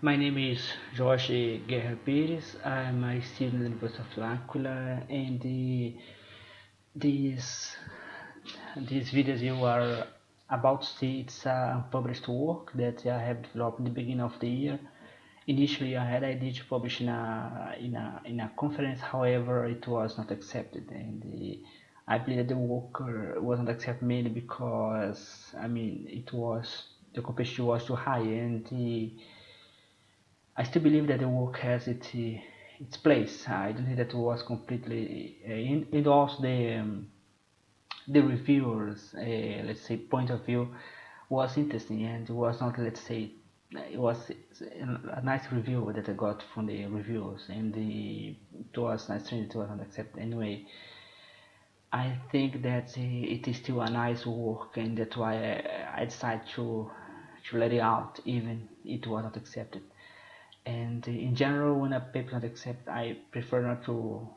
My name is Jorge Pires. I'm a student at the University of L'Aquila, and these these videos you are about to see, it's a unpublished work that I have developed in the beginning of the year. Initially, I had idea to publish in a conference. However, it was not accepted, and I believe that the work wasn't accepted mainly because the competition was too high, and I still believe that the work has its place. I don't think that it was completely and also the reviewers, let's say, point of view was interesting, and it was not, let's say, it was a nice review that I got from the reviewers, and it was nice. It was not accepted anyway. I think that it is still a nice work, and that's why I decided to let it out, even it was not accepted. And in general, when a paper is not accepted, I prefer not to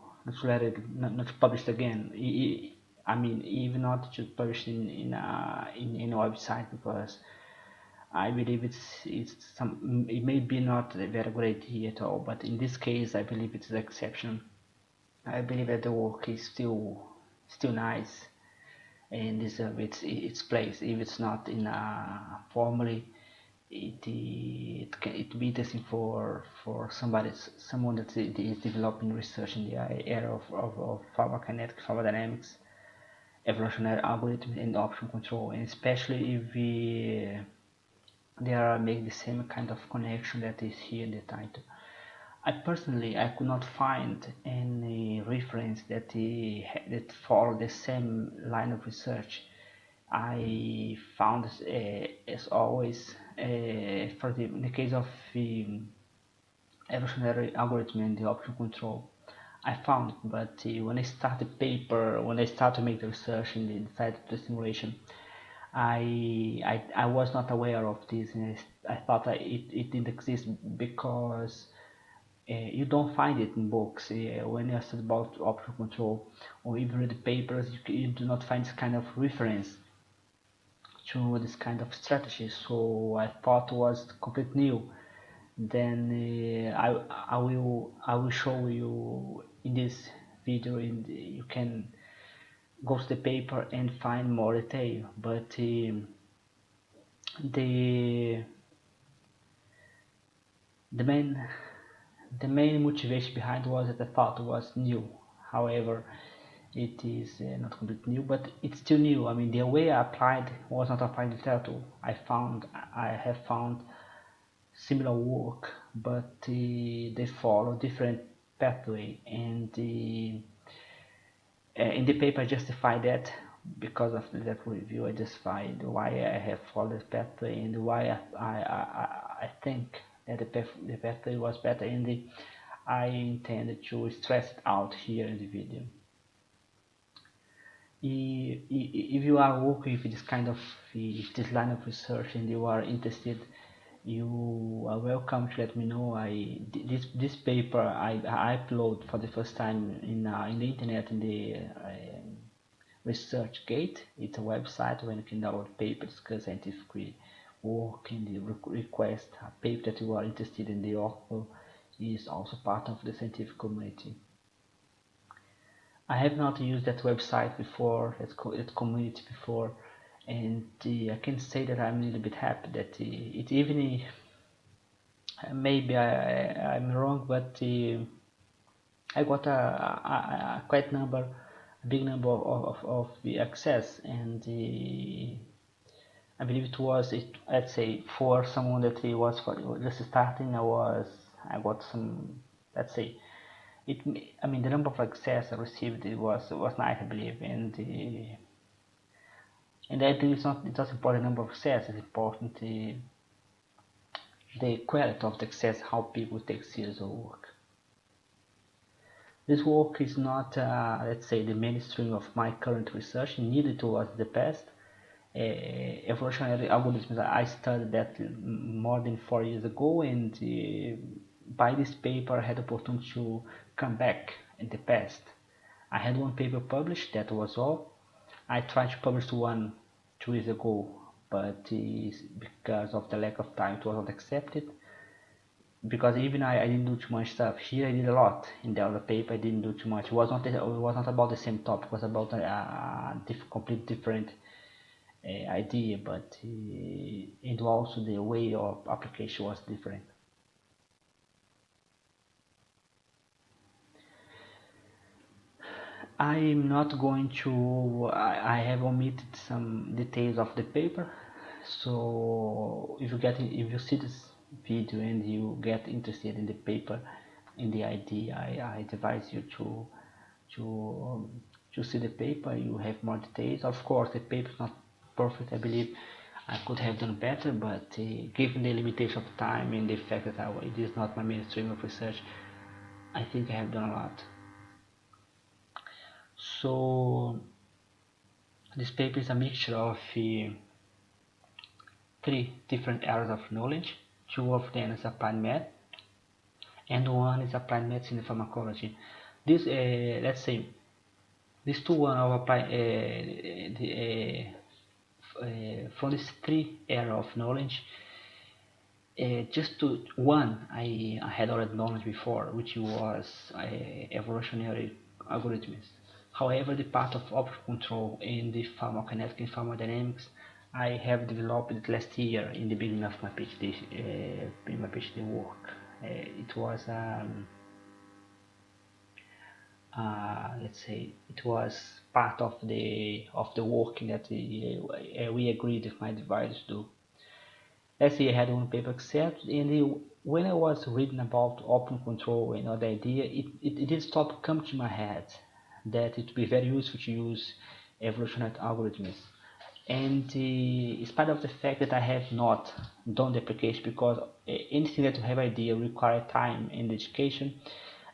let it not to publish it again. Even not to publish in a website, because I believe it may be not a very great idea at all. But in this case, I believe it's an exception. I believe that the work is still nice and deserves its place, if it's not in a formally. It be interesting for someone that is developing research in the area of pharmacokinetics, pharmacodynamics, evolutionary algorithms, and option control, and especially if they are making the same kind of connection that is here in the title. I could not find any reference that follow the same line of research. I found, as always, in the case of the evolutionary algorithm and the option control, I found it, but when I start the paper, when I start to make the research in the inside of the simulation, I was not aware of this, and I thought that it didn't exist because you don't find it in books. When you study about option control or even read the papers, you do not find this kind of reference to this kind of strategy. So I thought it was completely new. Then I will show you in this video, you can go to the paper and find more detail. But the the main the main motivation behind was that I thought was new. However, it is not completely new, but it's still new. I mean, the way I applied was not applied in literature. I have found similar work, but they follow different pathway, and in the paper I justify that because of that review. I justified why I have followed the pathway and why I think that the pathway was better, and I intended to stress it out here in the video. If you are working with this kind of this line of research and you are interested, you are welcome to let me know. This paper I upload for the first time in the internet, in the ResearchGate. It's a website where you can download papers, discuss scientific work, and the request a paper that you are interested in. The author is also part of the scientific community. I have not used that website before, that community before, and I can say that I'm a little bit happy that it even maybe I'm wrong, but I got a big number of the access, and I believe it was I'd say for someone that he was just starting. I got some, let's say, I mean, the number of access I received, it was nice, I believe, and I think it's not important number of access. It's important the quality of the access, how people take serious work. This work is not, let's say, the mainstream of my current research, neither towards the past. Evolutionary algorithms, I studied that more than 4 years ago, and by this paper I had the opportunity to come back in the past. I had one paper published, that was all. I tried to publish one 2 years ago, but because of the lack of time it was not accepted. because even I didn't do too much stuff. Here I did a lot. In the other paper I didn't do too much. It was not about the same topic. It was about a complete different idea, but and also the way of application was different. I'm not going to. I have omitted some details of the paper, so if you see this video and you get interested in the paper, in the idea, I advise you to to see the paper. You have more details. Of course, the paper is not perfect. I believe I could have done better, but given the limitation of time and the fact that it is not my mainstream of research, I think I have done a lot. So this paper is a mixture of three different areas of knowledge. Two of them is applied math, and one is applied medicine and pharmacology. This, let's say, these two one of applied from these three areas of knowledge. Just to one, I had already knowledge before, which was evolutionary algorithms. However, the part of optical control in the pharmacokinetic and pharmacodynamics, I have developed it last year in the beginning of my PhD, work. It was, let's say, it was part of the work that we agreed with my advisor to do. Let's say I had one paper accepted, and when I was reading about open control and all the idea, it did stop come to my head that it would be very useful to use evolutionary algorithms. And in spite of the fact that I have not done the application, because anything that you have idea require time and education,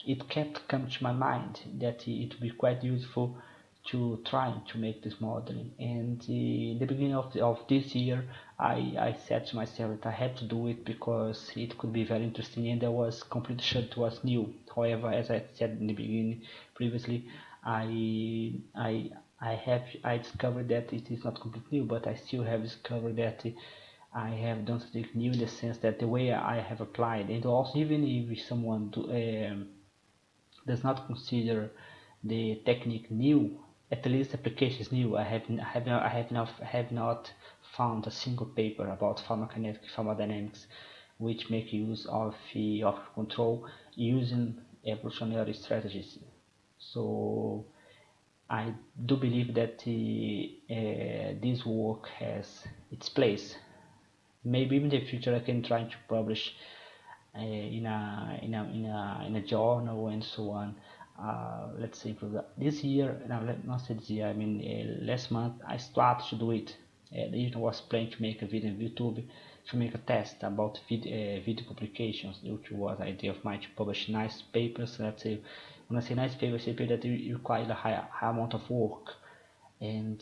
it kept coming to my mind that it would be quite useful to try to make this modeling. And in the beginning of this year, I said to myself that I had to do it because it could be very interesting, and I was completely sure it was new. However, as I said in the beginning previously, I discovered that it is not completely new, but I still have discovered that I have done something new in the sense that the way I have applied, and also even if someone does not consider the technique new, at least the application is new. I have not found a single paper about pharmacokinetic pharmacodynamics which make use of control using evolutionary strategies. So I do believe that this work has its place. Maybe in the future I can try to publish in a journal and so on. Let's say for this year, not say this year, I mean last month I started to do it. I was planning to make a video on YouTube to make a test about video publications, which was the idea of mine to publish nice papers. Let's say, when I say nice papers, paper that require a high amount of work. And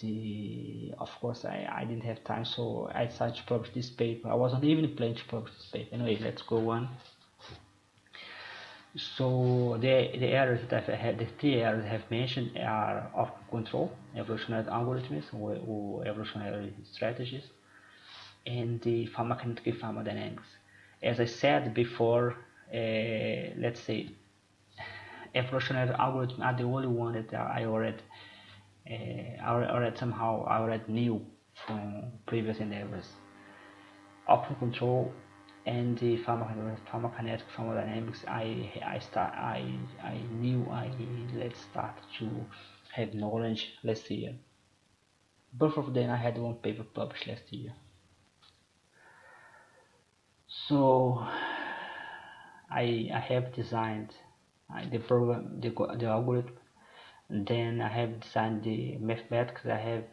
of course I didn't have time, so I decided to publish this paper. I wasn't even planning to publish this paper. Anyway, let's go on. So the areas that the three areas I have mentioned are of control, evolutionary algorithms or evolutionary strategies, and the pharmacokinetic thermodynamics. As I said before, let's say evolutionary algorithms are the only one that I already knew from previous endeavors. Optical control and the pharmacokinetic thermodynamics, I knew let's start to have knowledge last year. Both of them I had one paper published last year. So I have designed the program, the algorithm. Then I have designed the mathematics. I have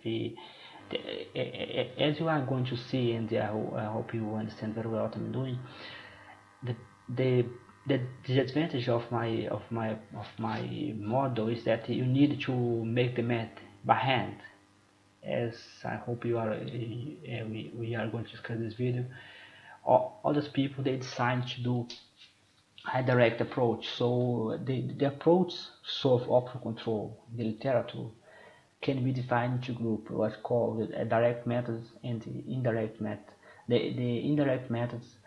as you are going to see, and I hope you understand very well what I'm doing. The disadvantage of my model is that you need to make the math by hand. As I hope you are, we are going to discuss this video. All those people, they decide to do a direct approach. So the approach to solve optical control, the literature, can be divided into groups, what's called direct methods and the indirect method. The indirect methods,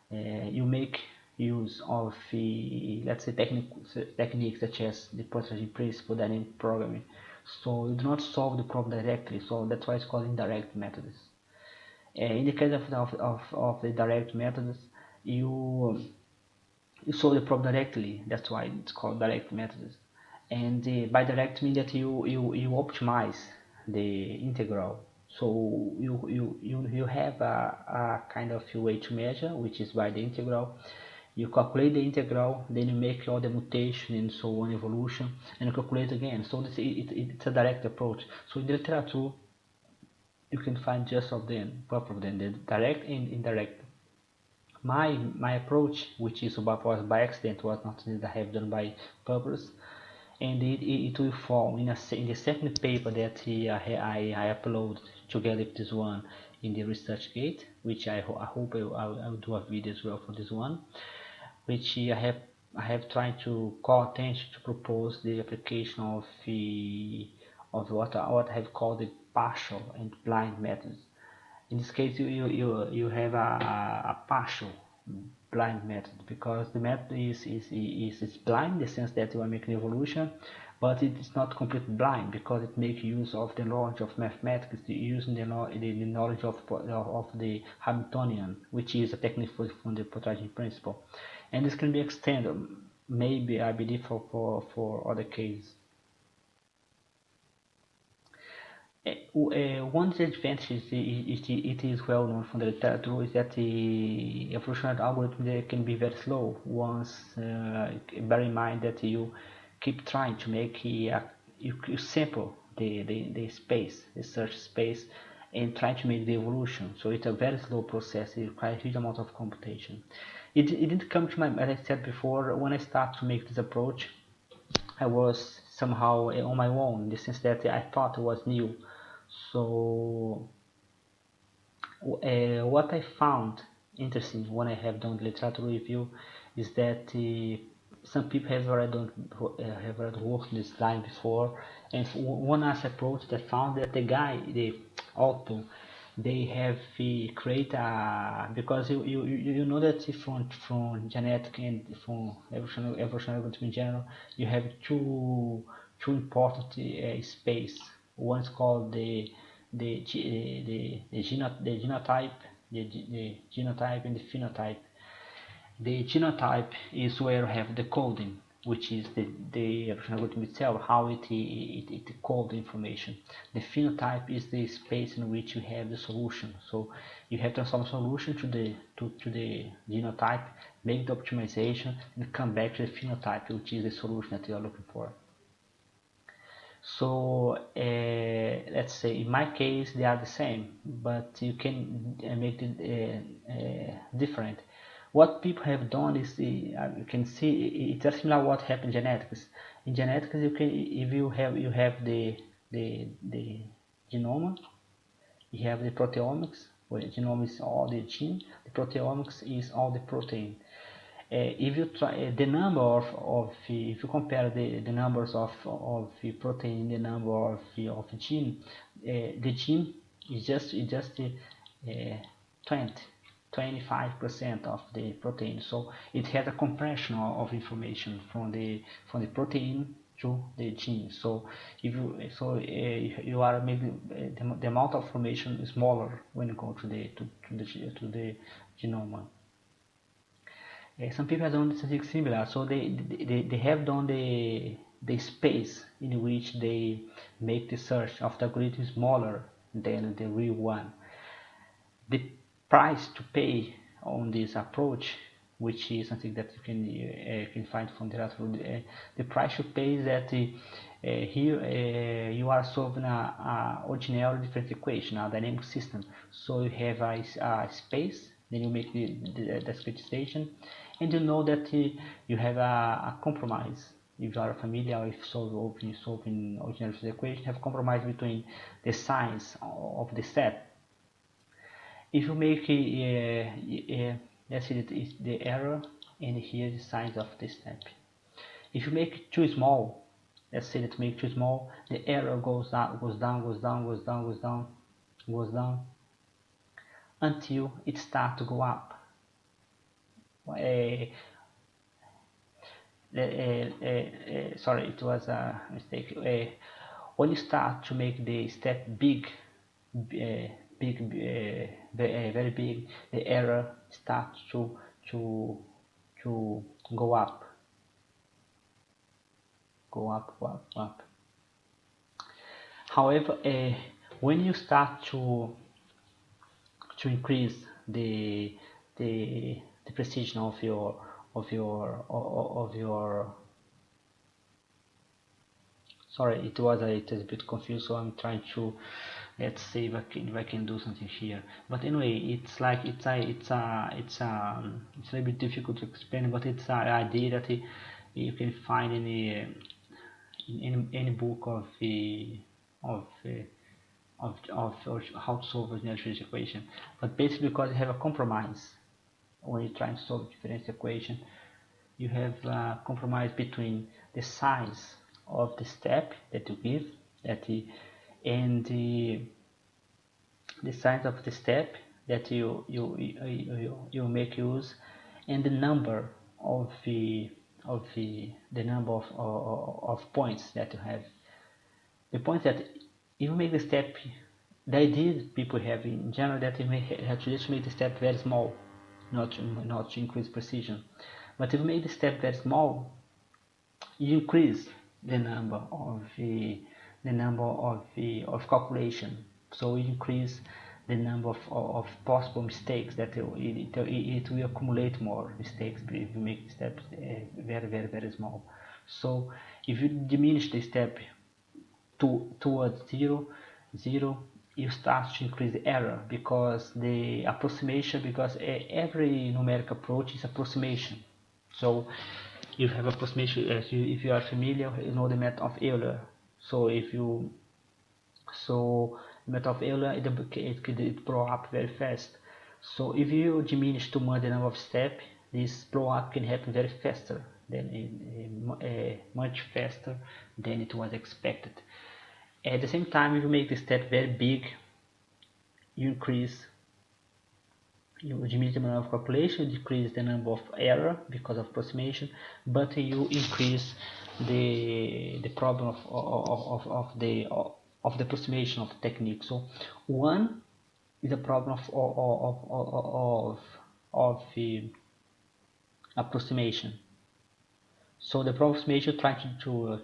you make use of let's say techniques such as the Pontryagin Principle, dynamic programming. So you do not solve the problem directly, so that's why it's called indirect methods. In the case of the direct methods, you solve the problem directly. That's why it's called direct methods. And by direct mean that you optimize the integral. So you have a kind of way to measure, which is by the integral. You calculate the integral, then you make all the mutation and so on, evolution, and you calculate again. So it's a direct approach. So in the literature, you can find just of them, both of them, the direct and indirect. My approach, which is was by accident, was not that I have done by purpose, and it will fall in the second paper that I upload together with this one in the ResearchGate, which I hope I will do a video as well for this one, which I have tried to call attention to propose the application of what I have called the partial and blind methods. In this case, you have a partial blind method, because the method is blind in the sense that you are making evolution, but it is not completely blind because it makes use of the knowledge of mathematics, using the knowledge of the Hamiltonian, which is a technique from the Pontryagin Principle, and this can be extended, maybe I believe for other cases. One disadvantage it is well known from the literature is that the evolutionary algorithm can be very slow. Once bear in mind that you keep trying to make you sample the space, the search space, and try to make the evolution. So it's a very slow process. It requires a huge amount of computation. It didn't come to my, as I said before, when I started to make this approach, I was somehow on my own, in the sense that I thought it was new. So what I found interesting when I have done the literature review is that some people have already worked this line before, and one nice approach that found that the author, they have create a, because you know that from genetic and from evolutionary algorithm in general, you have two important space. One is called the genotype, the genotype and the phenotype. The genotype is where you have the coding, which is the algorithm itself, how it codes information. The phenotype is the space in which you have the solution. So you have to transform solution to the genotype, make the optimization, and come back to the phenotype, which is the solution that you are looking for. So let's say in my case they are the same, but you can make it different. What people have done is you can see it's just similar what happened in genetics. In genetics, you can, if you have the genome, you have the proteomics, where the genome is all the gene, the proteomics is all the protein. If you try the number of if you compare the numbers of the protein, the number of gene, the gene is just 25% of the protein. So it has a compression of information from the protein to the gene. So if you are maybe the amount of information is smaller when you go to the genome. Some people have done something similar, so they have done the space in which they make the search of the algorithm smaller than the real one. The price to pay on this approach, which is something that you can find from the literature, the price you pay is that here you are solving a ordinary differential equation, a dynamic system. So you have a space, then you make the discretization, and you know that you have a compromise. If you are familiar with solving ordinary differential equation, have compromise between the signs of the set. If you make let's see that is the error, and here the signs of the step. If you make it too small, let's say that make too small, the error goes down, until it starts to go up. sorry, it was a mistake. When you start to make the step big, very big, the error starts to to go up, go up. However, when you start to increase the precision of your sorry, it was a bit confused, so I'm trying to, let's see if I can do something here. But anyway, it's like it's a little bit difficult to explain, but it's an idea that you can find in any book of of how to solve a differential equation. But basically, because you have a compromise when you're trying to solve a differential equation, you have a compromise between the size of the step that you give, and the size of the step that you make use, and the number of the number of points that you have. The point that if you make the step, the idea people have in general that you may have to just make the step very small, not to increase precision. But if you make the step very small, you increase the number of calculation. So you increase the number of possible mistakes that it will accumulate more mistakes if you make the steps very small. So if you diminish the step towards zero, you start to increase the error, because the approximation, because every numerical approach is approximation. So you have approximation, if you are familiar, you know the method of Euler. So the method of Euler, it blow up very fast. So if you diminish too much the number of steps, this blow up can happen very faster much faster than it was expected. At the same time, if you make the step very big, you diminish the number of calculation, decrease the number of error because of approximation, but you increase the problem of the approximation of the technique. So one is a problem of the approximation. So the approximation tries to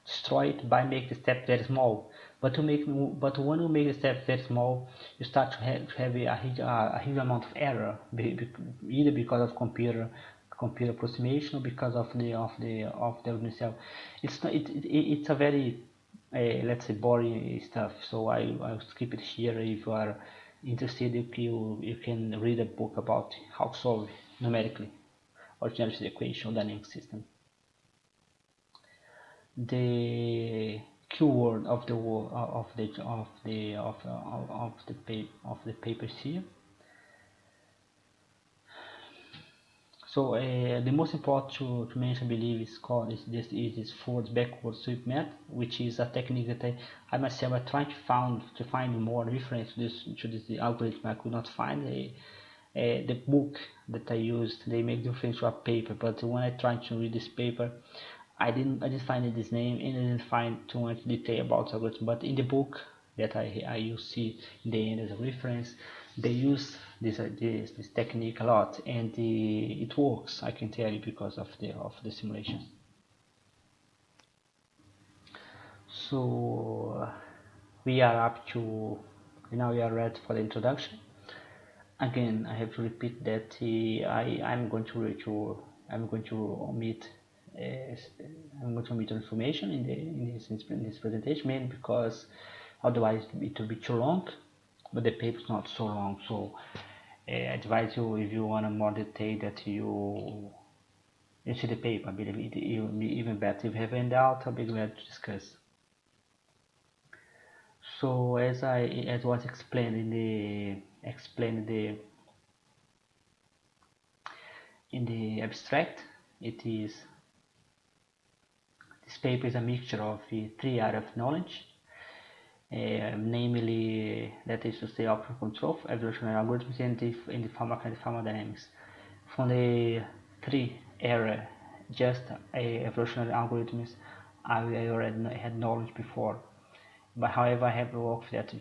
destroy it by making the step very small. But when you make the step very small, you start to have a huge amount of error, either because of computer approximation or because of the algorithm itself. It's a very let's say boring stuff. So I'll skip it here. If you are interested, you can read a book about how to solve numerically or general equation dynamic system. The keyword of the papers here. So the most important to mention, I believe, is this forward backward sweep method, which is a technique that I myself are trying to find more reference to this algorithm. I could not find the book that I used. They make reference to a paper, but when I tried to read this paper, I didn't find this name, and I didn't find too much detail about algorithm. But in the book that I use see in the end as a reference, they use this technique a lot, and it works. I can tell you because of the simulation. So we are up to now. We are ready for the introduction. Again, I have to repeat that I'm going to omit information in this presentation, mainly because otherwise it will be too long. But the paper is not so long, so I advise you, if you want more detail, that you see the paper. I believe it will be even better if you have a handout. I'll be glad to discuss. So as was explained in the abstract, this paper is a mixture of the three areas of knowledge, namely, that is to say, optical control, evolutionary algorithms, and the pharmacodynamics. from the three area, just evolutionary algorithms, I already had knowledge before. But however, I have worked that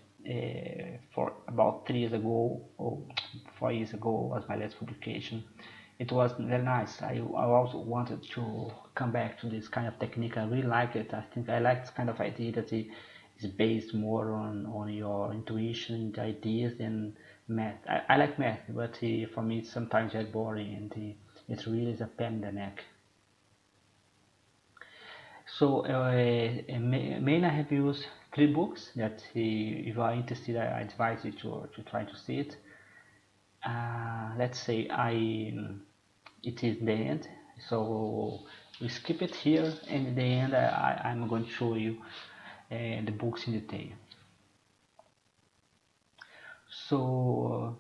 for about 3 years ago or 4 years ago was my last publication. It was very nice. I also wanted to come back to this kind of technique. I really like it. I think I like this kind of idea that it is based more on your intuition, the ideas, than math. I like math, but for me it's sometimes very boring, and it really is a pain in the neck. So mainly I have used 3 books that if you are interested, I advise you to try to see it. Let's say it is the end, so we skip it here, and in the end I'm going to show you the books in detail. So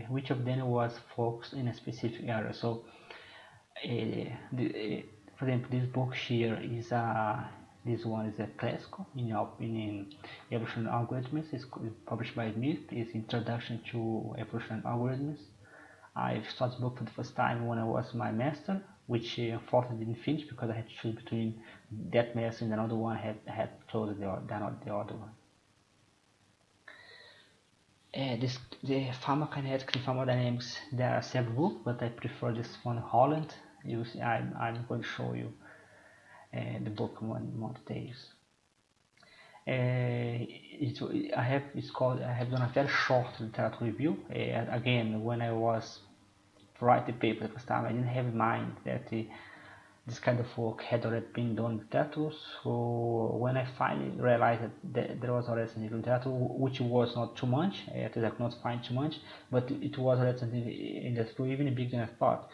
which of them was focused in a specific area? So for example, this book here is this one is a classical, in your opinion, Evolutionary Algorithms. It's published by Smith. It's Introduction to Evolutionary Algorithms. I started the book for the first time when I was my master, which unfortunately didn't finish because I had to choose between that master and another one. I had chosen the other one. The Pharmacokinetics and Pharmacodynamics, there are several books, but I prefer this one, Holland. I'm going to show you the book in more details. I have done a very short literature review. Again, when I was writing the paper the first time, I didn't have in mind that this kind of work had already been done in literature. So when I finally realized that there was already something in literature, which was not too much, I could not find too much, but it was already something in the literature even bigger than I thought.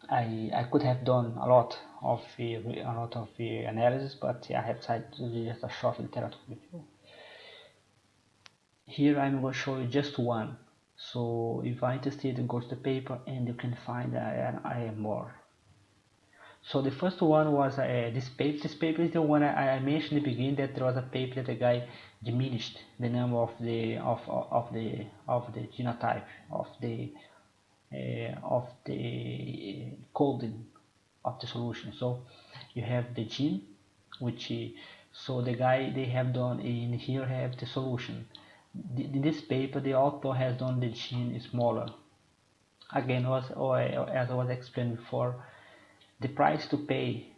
I could have done a lot of analysis, but I have decided to do just a short literature review. Here I'm going to show you just one. So if you're interested, go to the paper and you can find I am more. So the first one was this paper. This paper is the one I mentioned in the beginning, that there was a paper that the guy diminished the number of the genotype of the coding of the solution. So you have the gene, which so the guy they have done in here have the solution. In this paper, the author has done the gene smaller. Again, as I was explained before, the price to pay,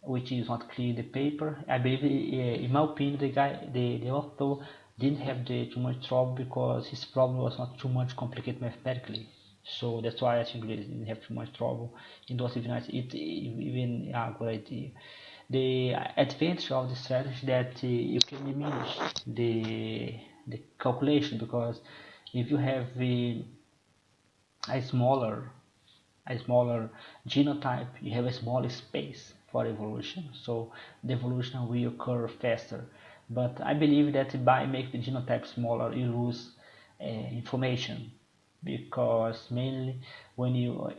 which is not clear in the paper, I believe, in my opinion, the author didn't have too much trouble because his problem was not too much complicated mathematically. So that's why I think they didn't have too much trouble in those events. It even a good idea. The advantage of the strategy is that you can diminish the calculation, because if you have a smaller genotype, you have a smaller space for evolution, so the evolution will occur faster. But I believe that by making the genotype smaller, you lose information, because mainly when you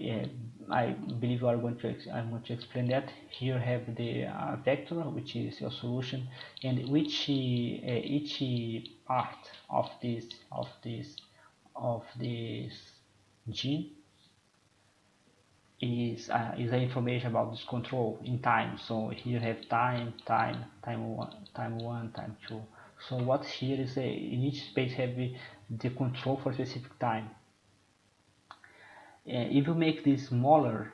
I believe I'm going to explain that. Here have the vector, which is your solution, and each part of this gene is the information about this control in time. So here have time one, time two. So what here is in each space have the control for specific time. If you make this smaller,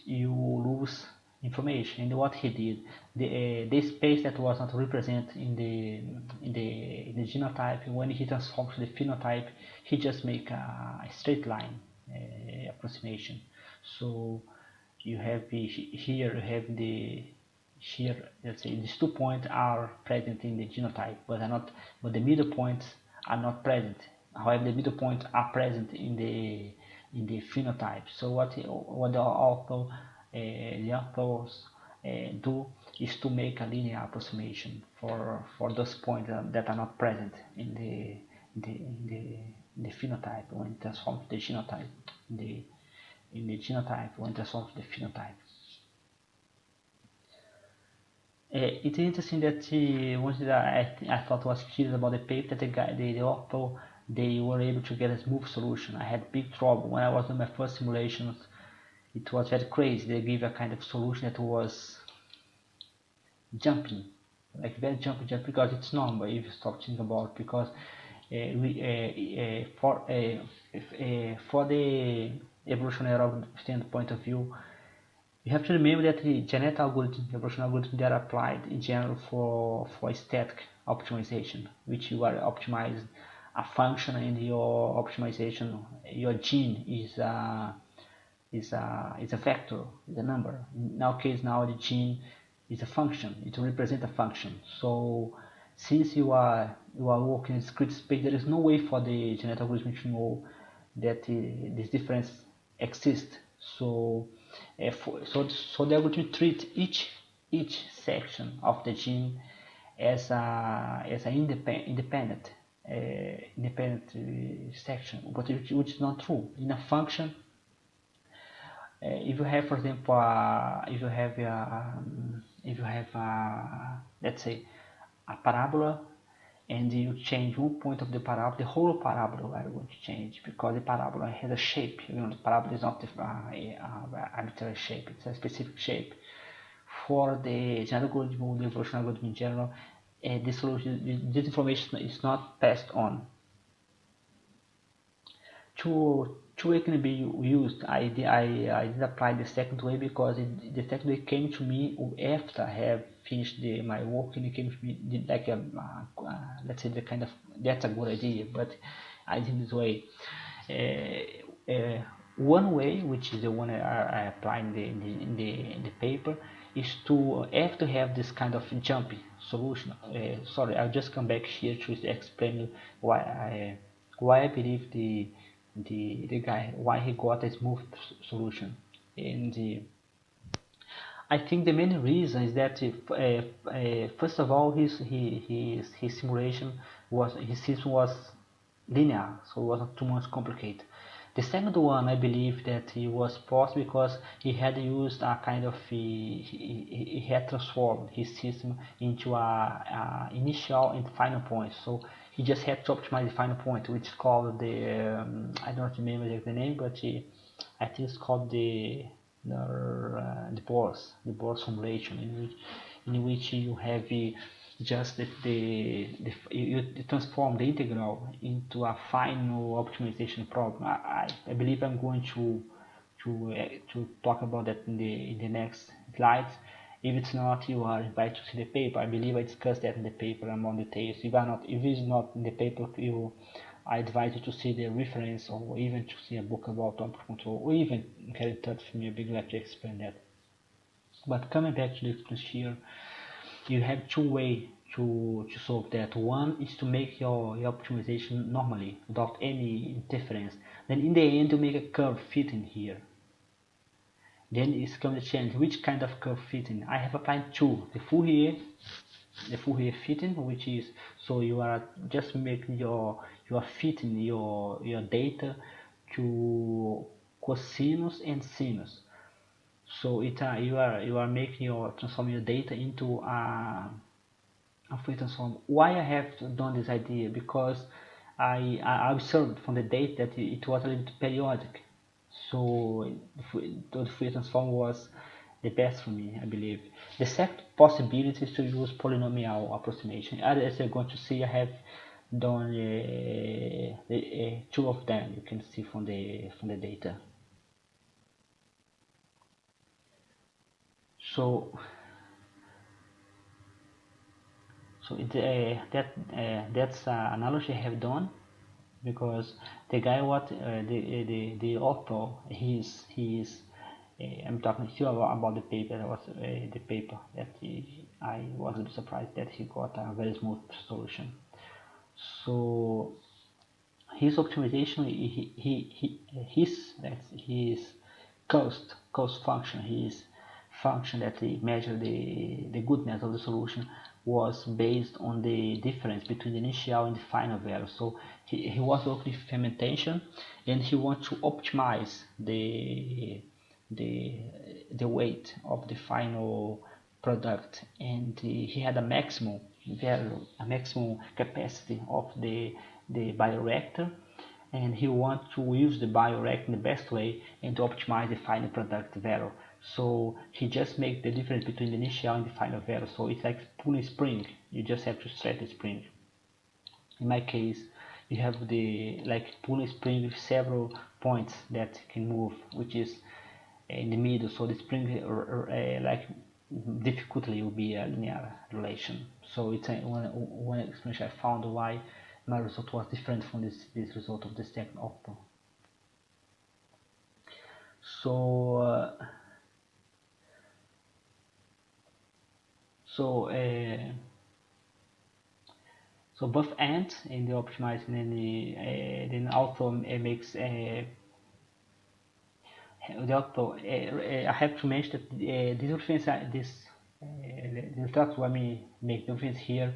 you lose information. And what he did, the space that was not represented in the genotype, when he transforms the phenotype, he just make a straight line approximation. So you have here let's say these 2 points are present in the genotype, but the middle points are not present. However, the middle points are present in the phenotype. So what the authors do is to make a linear approximation for those points that are not present in the phenotype when it transforms the genotype in the genotype when it transforms the phenotype. It's interesting that one thing that I thought was curious about the paper, that the author they were able to get a smooth solution. I had big trouble when I was doing my first simulations. It was very crazy. They gave a kind of solution that was jumping, like very jumping, just because it's normal if you stop thinking about, because for the evolutionary standpoint of view, you have to remember that the genetic algorithms, evolutionary algorithms, they are applied in general for static optimization, which you are optimizing a function, and your optimization, your gene is a vector, is a number. In our case now, the gene is a function. It represents a function. So since you are working in discrete space, there is no way for the genetic algorithm to know that this difference exists. So so the algorithm treat each section of the gene as an independent section, but which is not true. In a function, if you have, for example, if you have let's say a parabola, and you change one point of the parabola, the whole parabola are going to change, because the parabola has a shape. You know, the parabola is not arbitrary shape; it's a specific shape. For the general algorithm, the evolutionary algorithm in general, this information is not passed on. Two way can be used. I did apply the second way because the second way came to me after I have finished my work, and it came to me like let's say the kind of, that's a good idea, but I did this way. One way, which is the one I applied in the paper, is to have this kind of jumpy solution. Sorry, I'll just come back here to explain why I believe the guy, why he got a smooth solution. And I think the main reason is that first of all, his simulation was, his system was linear, so it wasn't too much complicated. The second one, I believe that it was possible because he had used a kind of he had transformed his system into a initial and final point. So he just had to optimize the final point, which is called the I don't remember the name, but I think it's called the Bors formulation, in which you have just you transform the integral into a final optimization problem. I believe I'm going to talk about that in the next slides. If it's not, you are invited to see the paper. I believe I discussed that in the paper and more details. If it's not in the paper, I advise you to see the reference, or even to see a book about temperature control, or even get in touch with me. I'd be glad to explain that. But coming back to the difference here, you have two ways to solve that. One is to make your optimization normally without any interference. Then in the end, you make a curve fitting here. Then it's going to change which kind of curve fitting. I have applied two: the Fourier fitting, which is, so you are just making you are fitting your data to cosinus and sinus. So you are making transforming your data into a Fourier transform. Why I have done this idea? Because I observed from the data that it was a little bit periodic. So the Fourier transform was the best for me, I believe. The second possibility is to use polynomial approximation. As you're going to see, I have done two of them. You can see from the data. So that's analogy I have done, because the guy the author, he's I'm talking still about the paper. That was the paper that I was a bit surprised that he got a very smooth solution. So his optimization, his cost function, his function that he measured the goodness of the solution, was based on the difference between the initial and the final value. So he was working with fermentation, and he wants to optimize the weight of the final product, and he had a maximum value, a maximum capacity of the the bioreactor, and he wants to use the bioreactor in the best way and to optimize the final product value. So he just makes the difference between the initial and the final value. So it's like pulling a spring. You just have to stretch the spring. In my case, you have the like pulling spring with several points that can move, which is in the middle. So the spring like difficultly will be a linear relation. So it's one explanation I found why my result was different from this result of the second octo. So so both ends in the optimizing and then also makes the octo. I have to mention that these difference the results when we make the difference here,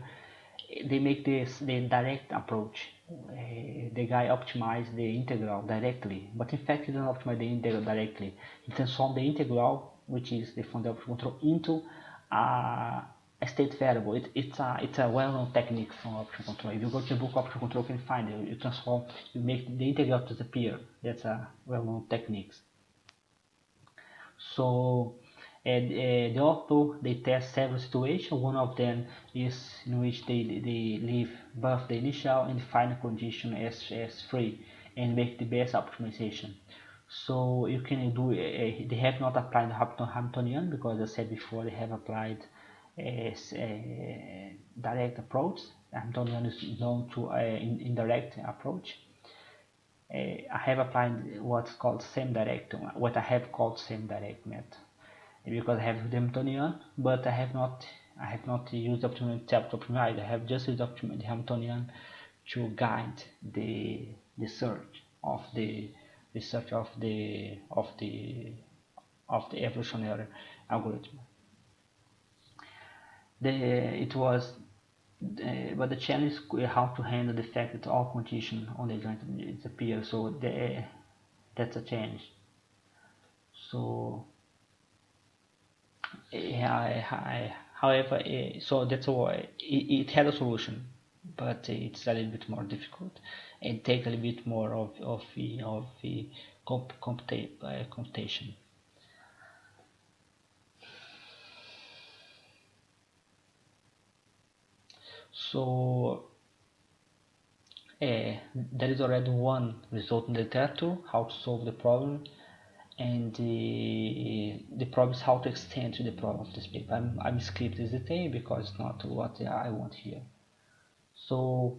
they make this the direct approach. The guy optimized the integral directly, but in fact he doesn't optimize the integral directly. He transforms the integral, which is the from the optical control, into a state variable. It's a well-known technique from optical control. If you go to the book of optical control, you can find it. You transform, you make the integral disappear. That's a well-known technique. So the author, they test several situations. One of them is in which they leave both the initial and the final condition as free and make the best optimization. So you can do, they have not applied the Hamiltonian because as I said before, they have applied a direct approach. Hamiltonian is known to indirect approach. I have applied what's called semi-direct, what I have called semi-direct method, because I have the Hamiltonian, but I have not used the optimum itself to optimize. I have just used the Hamiltonian to guide the search of the evolutionary algorithm. But the challenge is how to handle the fact that all conditions on the joint disappear. So that's a change. So however, so that's why it had a solution, but it's a little bit more difficult and takes a little bit more of the computation. So there is already one result in the literature how to solve the problem, and the problem is how to extend to the problem of this paper. I'm skipping this detail because it's not what I want here. So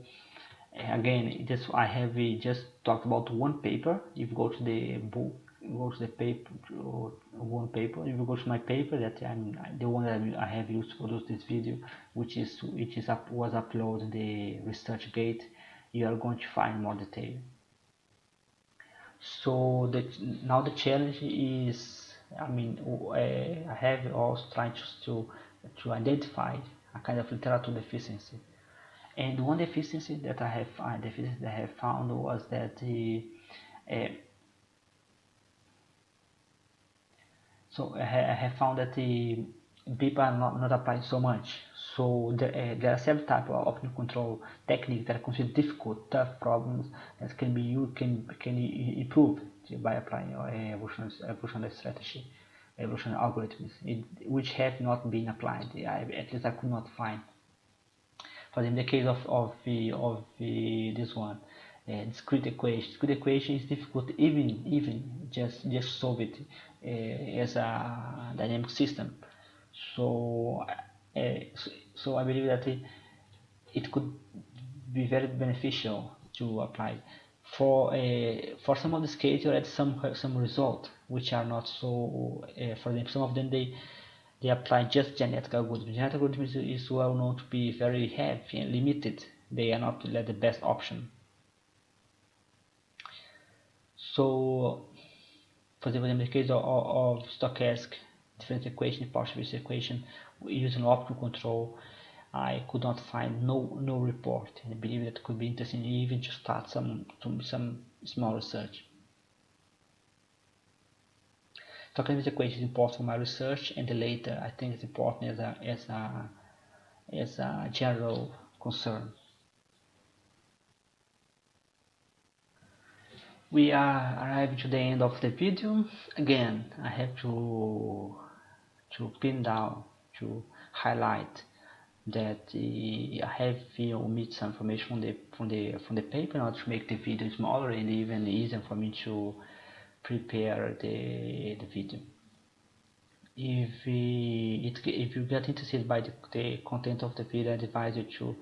again, I have just talked about one paper. If you go to the book, go to the paper, one paper. If you go to my paper, that the one that I have used to produce this video, which was uploaded the ResearchGate, you are going to find more detail. So now the challenge is, I have also tried to identify a kind of literature deficiency. And one deficiency that I have found was that I have found that the people are not applying so much. So there are several types of optical control techniques that are considered difficult, tough problems that can improve by applying evolutionary strategy, evolutionary algorithms, which have not been applied. At least I could not find. But in the case of this one, discrete equation is difficult even just solve it as a dynamic system. So I believe that it could be very beneficial to apply. For some of these cases, you had some result which are not so. For them, some of them they apply just genetic algorithms. Genetic algorithms is well known to be very heavy and limited. They are not the best option. So, for example, in the case of stochastic differential equation, partial differential equation, using optical control, I could not find no report, and I believe that could be interesting even to start some small research. Stochastic equation is important for my research, and later I think it's important as a general concern. we are arriving to the end of the video. Again, I have to pin down, to highlight that I have omit some information from the paper in order to make the video smaller and even easier for me to prepare the video. If you get interested by the content of the video, I advise you to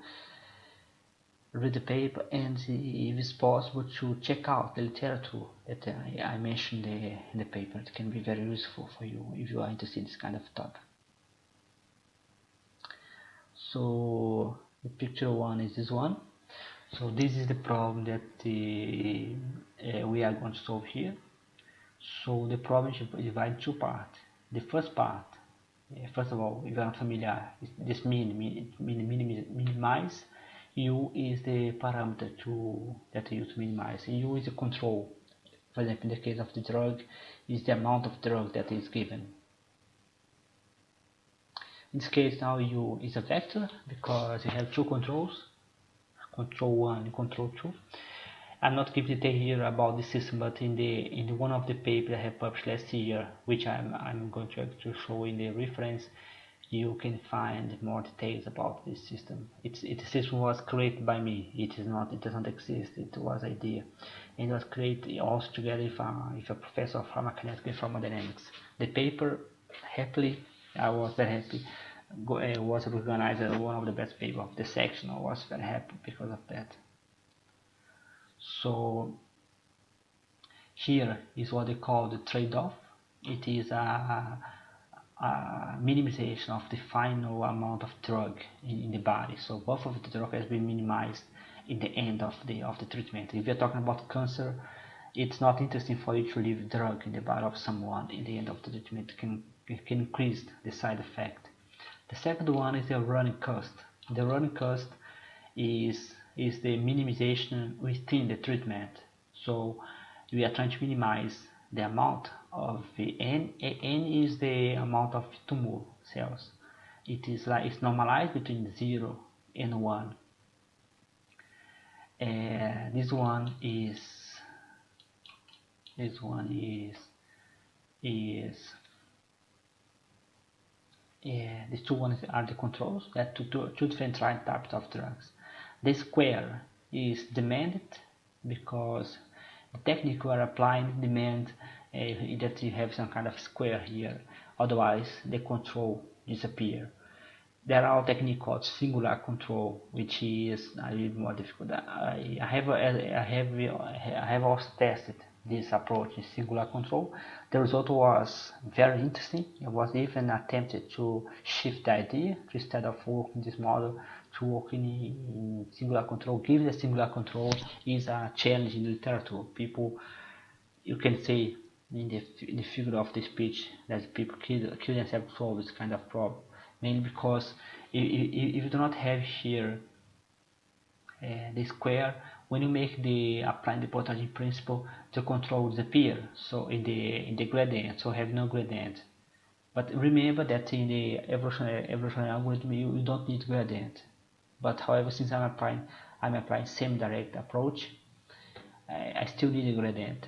read the paper and if it's possible to check out the literature that I mentioned in the paper. It can be very useful for you if you are interested in this kind of topic. So the picture one is this one. So this is the problem that we are going to solve here. So the problem is divided in two parts. The first part, first of all, if you are not familiar, this minimize. U is the parameter that you use to minimize. U is the control. For example, in the case of the drug, is the amount of drug that is given. In this case, now U is a vector because you have two controls, control 1 and control 2. I'm not giving detail here about the system, but in one of the papers I have published last year, which I'm going to show in the reference, you can find more details about this system. The system was created by me. It does not exist. It was idea, and it was created also together with a professor of pharmacokinetics and thermodynamics. The paper, happily, I was very happy. Was recognized as one of the best papers of the section. I was very happy because of that. So here is what they call the trade-off. It is a minimization of the final amount of drug in the body. So both of the drug has been minimized in the end of the treatment. If you're talking about cancer, it's not interesting for you to leave drug in the body of someone in the end of the treatment. It can increase the side effect. The second one is the running cost. The running cost is the minimization within the treatment. So we are trying to minimize the amount of the N. N is the amount of tumor cells. It's normalized between 0 and 1. This one is these two ones are the controls. That two different types of drugs. The square is demanded because the technique we are applying demand that you have some kind of square here, otherwise the control disappear. There are a technique called singular control, which is a little more difficult. I have also tested this approach in singular control. The result was very interesting. It was even attempted to shift the idea to, instead of working this model, to work in singular control. Given the singular control is a challenge in literature. People, you can say in the figure of the speech that people kill themselves to solve this kind of problem, mainly because if you do not have here the square, when you make applying the Pontryagin principle, the control disappear. So in the gradient, so have no gradient. But remember that in the evolutionary algorithm, you don't need gradient. But however, since I'm applying semi-direct approach, I still need a gradient.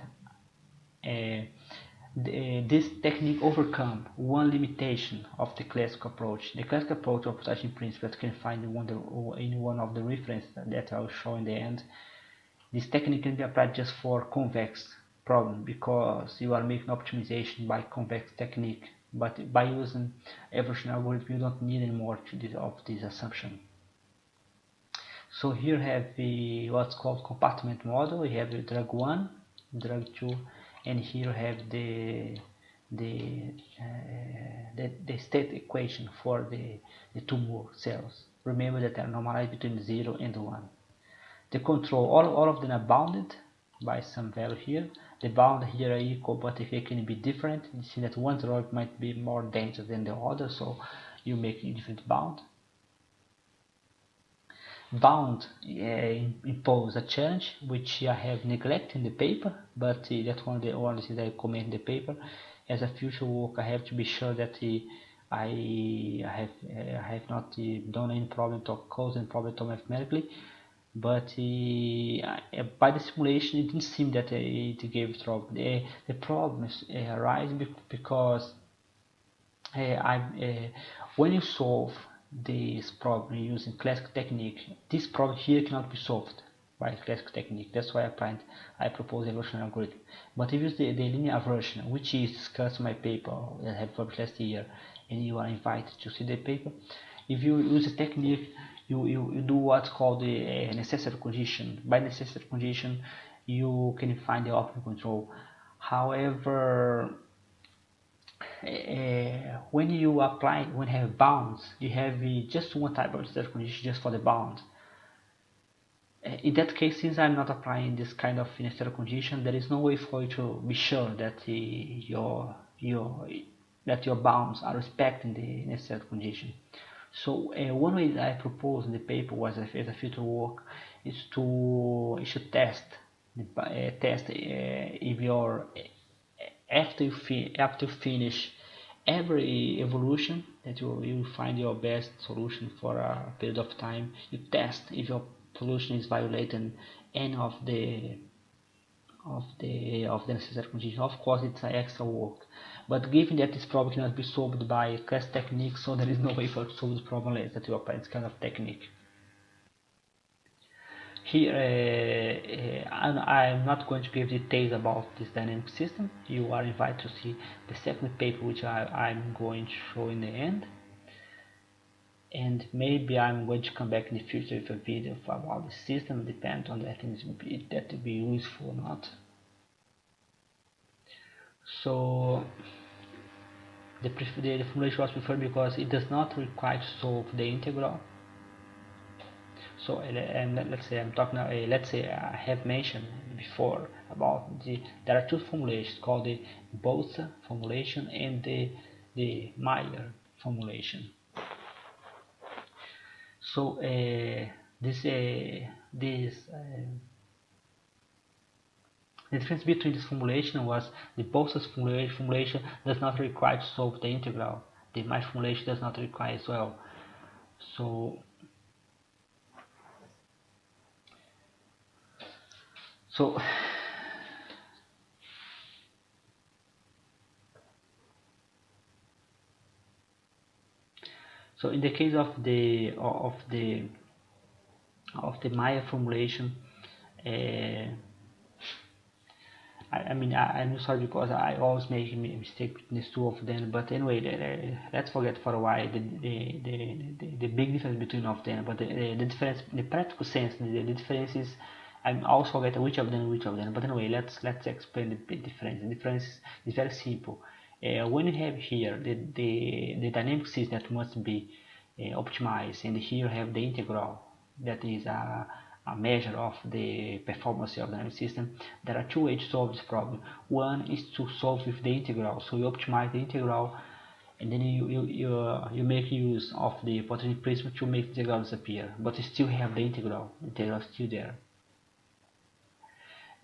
This technique overcomes one limitation of the classical approach. The classical approach of Pontryagin principle that you can find in one of the references that I'll show in the end. This technique can be applied just for convex problem because you are making optimization by convex technique. But by using evolutionary algorithm, you don't need any more of this assumption. So here have what's called compartment model. We have the drug 1, drug 2, and here have the state equation for the tumor cells. Remember that they are normalized between 0 and 1. The control, all of them are bounded by some value here. The bound here are equal, but they can be different. You see that one drug might be more dangerous than the other, so you make a different bound. Bound impose a challenge which I have neglected in the paper, but that's one of the only things I comment in the paper. As a future work, I have to be sure that I have not done any problem to cause any problem mathematically. but by the simulation it didn't seem that it gave trouble. The problems arise because when you solve this problem using classical technique, this problem here cannot be solved by classical technique. That's why I propose evolutionary algorithm. But if you use the linear version, which is discussed in my paper that I have published last year, and you are invited to see the paper, if you use a technique, you do what's called the necessary condition. By necessary condition, you can find the optimal control. However, when you have bounds, you have just one type of necessary condition just for the bound. In that case, since I'm not applying this kind of necessary condition, there is no way for you to be sure that your bounds are respecting the necessary condition. So one way that I proposed in the paper was as a future work is to test if your after you finish every evolution that you find your best solution for a period of time, you test if your solution is violating any of the necessary condition. Of course, it's an extra work, but given that this problem cannot be solved by class technique, so there is no way for to solve the problem that you apply this kind of technique. Here, I'm not going to give details about this dynamic system. You are invited to see the second paper, which I'm going to show in the end. And maybe I'm going to come back in the future with a video about the system. Depends on that that will be useful or not. So the formulation was preferred because it does not require to solve the integral. So let's say I'm talking. Let's say I have mentioned before about there are two formulations called the Bose formulation and the Meyer formulation. So the difference between this formulation was the Bose's formulation does not require to solve the integral. The Meyer formulation does not require as well. So in the case of the Meyer formulation, I'm sorry because I always make a mistake between these two of them. But anyway, let's forget for a while the big difference between of them. But the difference, in the practical sense, the difference is I also forget which of them. But anyway, let's explain the difference. The difference is very simple. When you have here the dynamic system that must be optimized, and here you have the integral that is a measure of the performance of the dynamic system, there are two ways to solve this problem. One is to solve with the integral, so you optimize the integral, and then you make use of the Pontryagin principle to make the integral disappear, but you still have the integral is still there.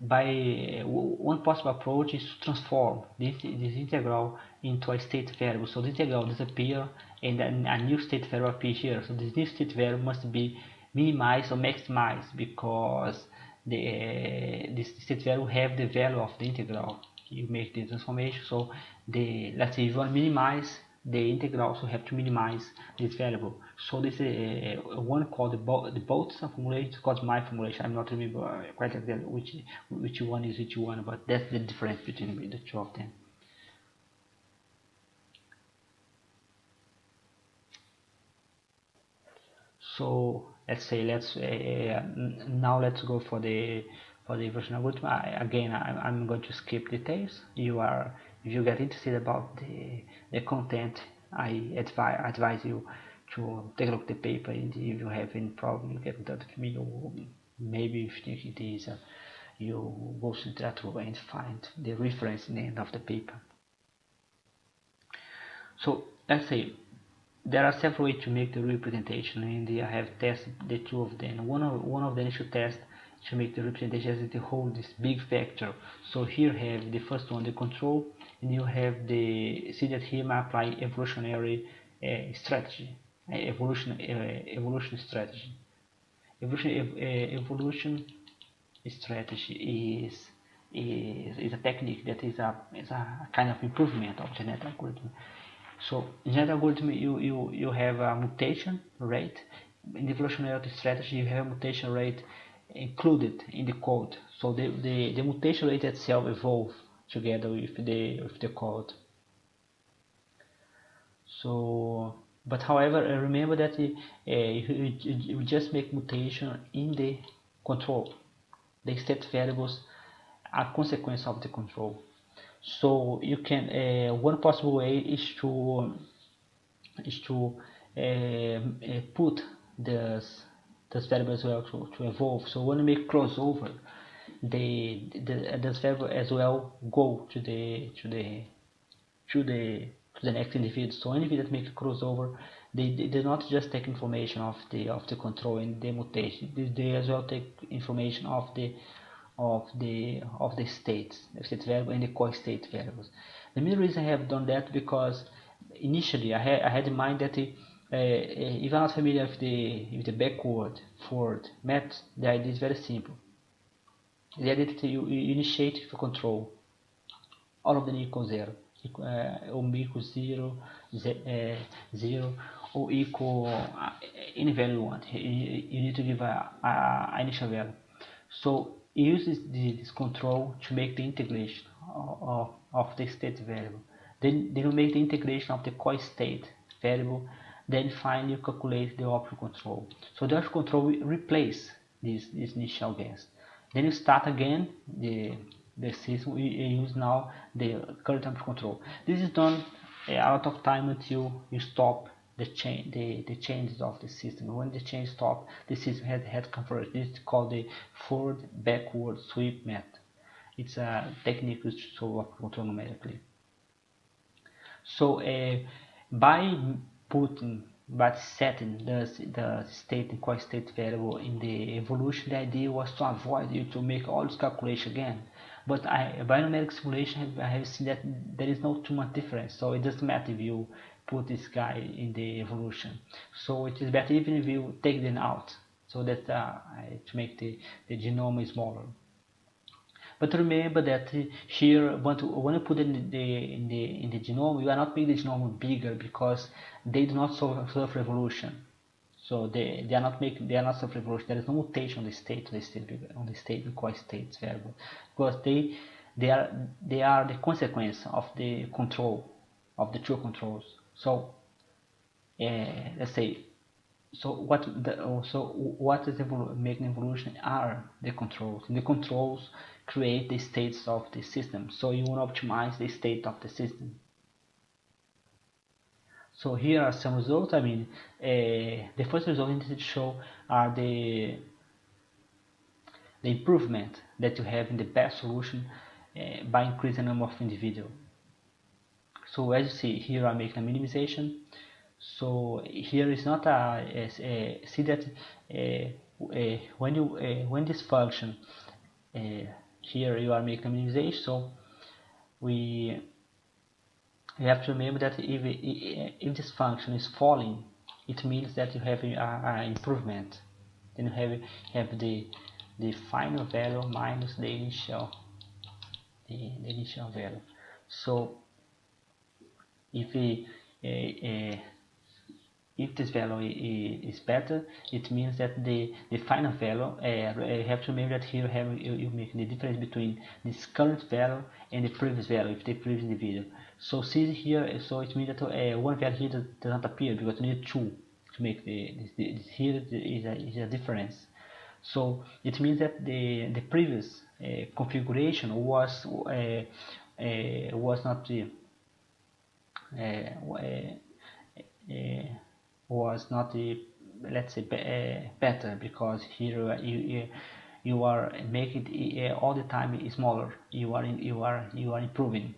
One possible approach is to transform this integral into a state variable. So the integral disappears and then a new state variable appears here. So this new state variable must be minimized or maximized because this state variable have the value of the integral. You make the transformation. So let's say if you want to minimize the integral, also have to minimize this variable. So this is one called the Bose formulation, called my formulation. I'm not remember quite exactly which one is which one, but that's the difference between the two of them. So let's now let's go for the evolutionary algorithm. I'm going to skip details. If you get interested about the content, I advise you to take a look at the paper, and if you have any problem, you get in touch with me, or maybe if you think it is, you go to that and find the reference in the end of the paper. So let's say there are several ways to make the representation, and I have tested the two of them. One of them is to test to make the representation as it holds this big factor. So here have the first one, the control, and you have see that here I apply evolutionary strategy, evolution strategy. evolution strategy is a technique that is a kind of improvement of genetic algorithm. So in genetic algorithm, you have a mutation rate. In the evolutionary strategy, you have a mutation rate included in the code. So the mutation rate itself evolves together with the code. So, but however, remember that you just make mutation in the control. The state variables are consequence of the control. So you can one possible way is to put this variable as well to evolve. So when you make crossover, this variable as well go to the next individual. So any that make a crossover, they not just take information of the control and the mutation. They as well take information of the states, the state variable and the co-state variables. The main reason I have done that because initially I had in mind that if I'm not familiar with the backward forward method, the idea is very simple. The idea that you initiate with a control, all of them equal 0, or equal 0, 0, or equal any value you want. You need to give a initial value. So you use this control to make the integration of the state variable. Then you make the integration of the co-state variable. Then finally you calculate the optional control. So the optional control will replace this initial guess. Then you start again the system. We use now the current optional control. This is done a lot of time until you stop the changes of the system. When the change stop, the system had converged. This is called the forward backward sweep method. It's a technique to solve control numerically. So by setting the state and co-state variable in the evolution, the idea was to avoid you to make all this calculation again. But by numeric simulation, I have seen that there is no too much difference. So it doesn't matter if you put this guy in the evolution. So it is better even if you take them out, so that to make the genome smaller. But remember that here, when you put it in the genome, you are not making the genome bigger because they do not suffer evolution. So they are not suffer evolution. There is no mutation on the state and co-states variable because they are the consequence of the control of the two controls. So let's say. So what is making evolution are the controls. And the controls create the states of the system. So you want to optimize the state of the system. So here are some results. I mean, the first result I need to show are the improvement that you have in the best solution by increasing the number of individuals. So as you see here, I'm making a minimization. So here is not see that when this function here you are making a minimization. So we have to remember that if this function is falling, it means that you have an improvement. Then you have the final value minus the initial value. So if this value is better, it means that the final value, you have to remember that here you make the difference between this current value and the previous value, if the previous individual. So see here, so it means that one value here does not appear because you need two to make this here is a difference. So it means that the previous configuration was not was not let's say better, because here you are making it all the time smaller. You are improving.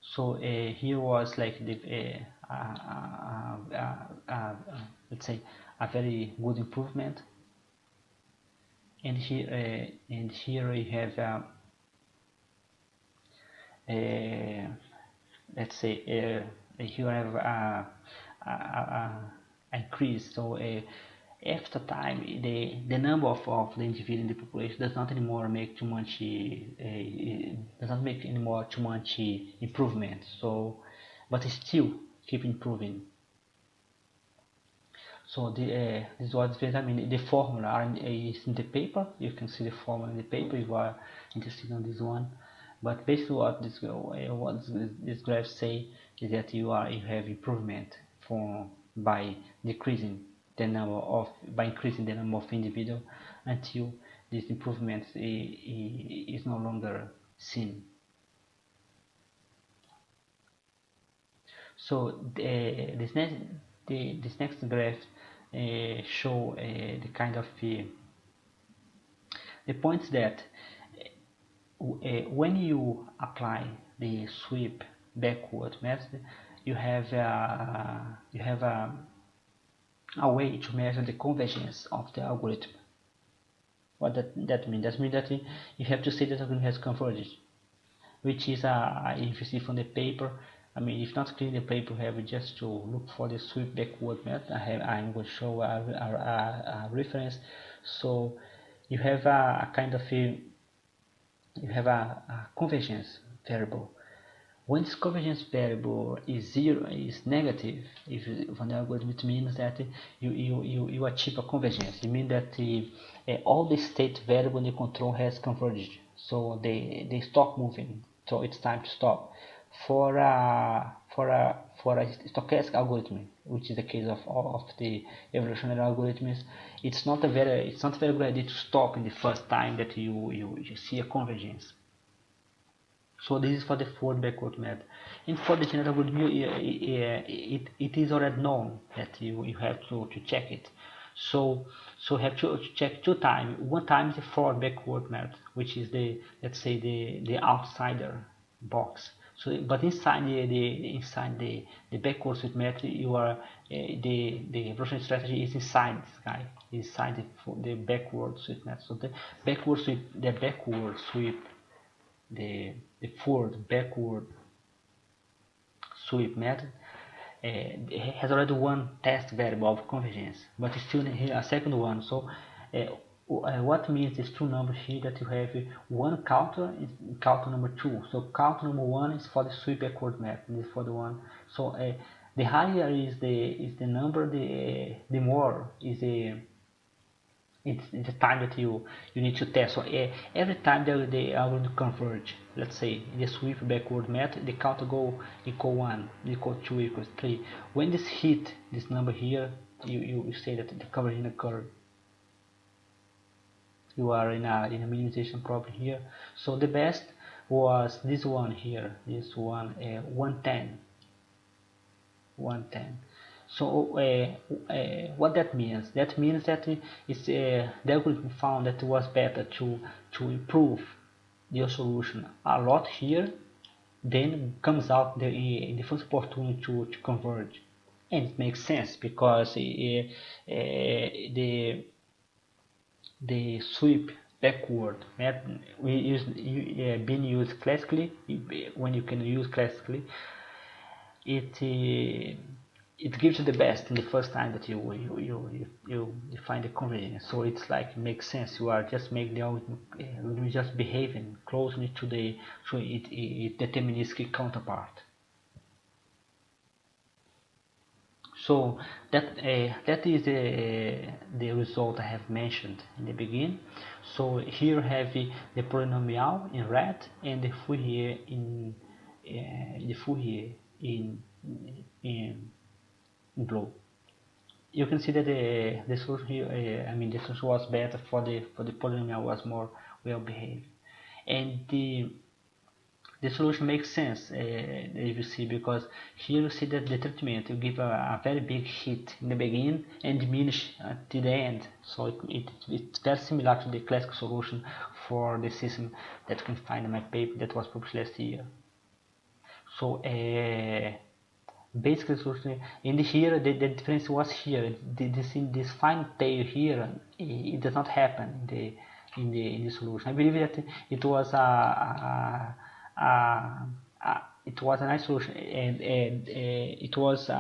So here was like the let's say a very good improvement. And here you have let's say here I have increase. So after time, the number of the individual in the population does not anymore make too much does not make anymore too much improvement. So, but it still keep improving. So this is what I mean. The formula is in the paper. You can see the formula in the paper if you are interested in this one. But basically, what this graph say is that you have improvement by decreasing the number of by increasing the number of individuals until this improvement is no longer seen. So this next graph show the kind of the points that when you apply the sweep backward method, you have a way to measure the convergence of the algorithm. What that means? That means that you have to say that the algorithm has converged, which is if you see from the paper. I mean, if not clear in the paper, you have just to look for the sweep backward method. I'm going to show a reference. So you have a kind of a convergence variable. When this convergence variable is negative, if on the algorithm, it means that you achieve a convergence. It means that all the state variable in the control has converged, so they stop moving. So it's time to stop. For a stochastic algorithm, which is the case of the evolutionary algorithms, it's not a very good idea to stop in the first time that you see a convergence. So this is for the forward backward method. And for the general algorithm, it is already known that you have to check it. So you have to check two times. One time is the forward backward method, which is let's say the outsider box. So but inside the backward sweep method, you are the evolutionary strategy is inside this guy, inside the backward sweep method. So the backward sweep the forward backward sweep method has already one test variable of convergence, but still here a second one. So what means these two numbers here, that you have one counter is counter number 2. So counter number 1 is for the sweep backward method, is for the one. So the higher is the number, the more is it's the time that you need to test. So every time the algorithm converge, let's say in the sweep backward method, the counter go equal 1, equal 2, equals 3. When this hit this number here, you say that the convergence occurred. You are in a minimization problem here. So the best was this one here, this one 110. So what that means? That means that it's the algorithm found that it was better to improve your solution a lot here, then comes out the first opportunity to converge, and it makes sense because the sweep backward method being used classically. When you can use classically, it gives you the best in the first time that you find the convergence. So it's like makes sense. You are just making the algorithm just behaving closely to the deterministic counterpart. So that is the result I have mentioned in the beginning. So here I have the polynomial in red and the Fourier in in blue. You can see that the solution here, the solution was better for the polynomial, was more well behaved, and the solution makes sense if you see, because here you see that the treatment you give a very big hit in the beginning and diminish at the end. So it's very similar to the classical solution for the system that you can find in my paper that was published last year. So basically solution in here, the difference was here. This fine tail here, it does not happen in the solution. I believe that it was a nice solution, and it was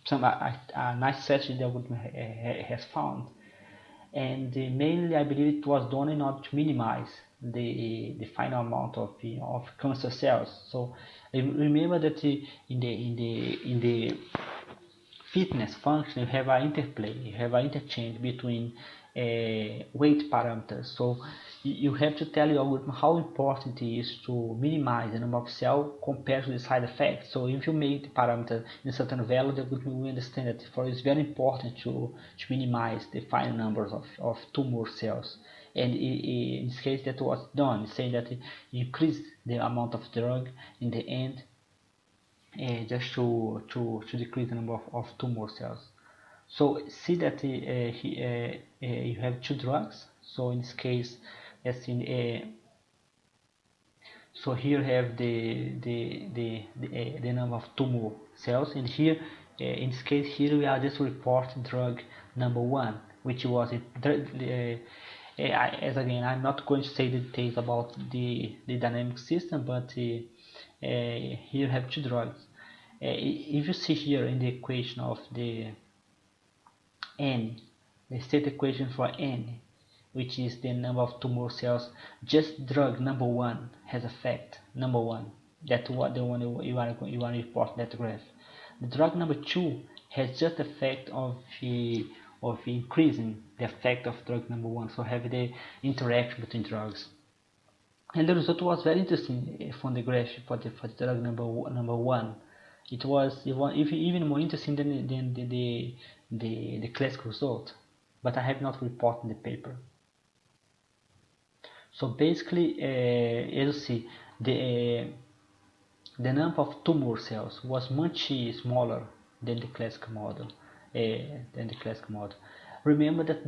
some a nice strategy the algorithm has found. And mainly I believe it was done in order to minimize the final amount of cancer cells. So remember that in the fitness function you have an interplay, you have an interchange between weight parameters. So you have to tell your algorithm how important it is to minimize the number of cells compared to the side effects. So if you make the parameter in a certain value, the algorithm will understand that for it's very important to minimize the final numbers of tumor cells. And in this case that was done, saying that you increase the amount of drug in the end just to decrease the number of tumor cells. So see that you have two drugs. So in this case, as in so here have the number of tumor cells, and here in this case here we are just reporting drug number one, which was as again I'm not going to say the details about the dynamic system, but here you have two drugs. If you see here in the equation of the n, the state equation for n, which is the number of tumor cells, just drug number one has effect. Number one, that's what the one you want to report that graph. The drug number two has just effect of increasing the effect of drug number one. So have the interaction between drugs. And the result was very interesting from the graph for the drug number one. It was even more interesting than the classical result, but I have not reported in the paper. So basically, as you see, the number of tumor cells was much smaller than the classical model. Remember that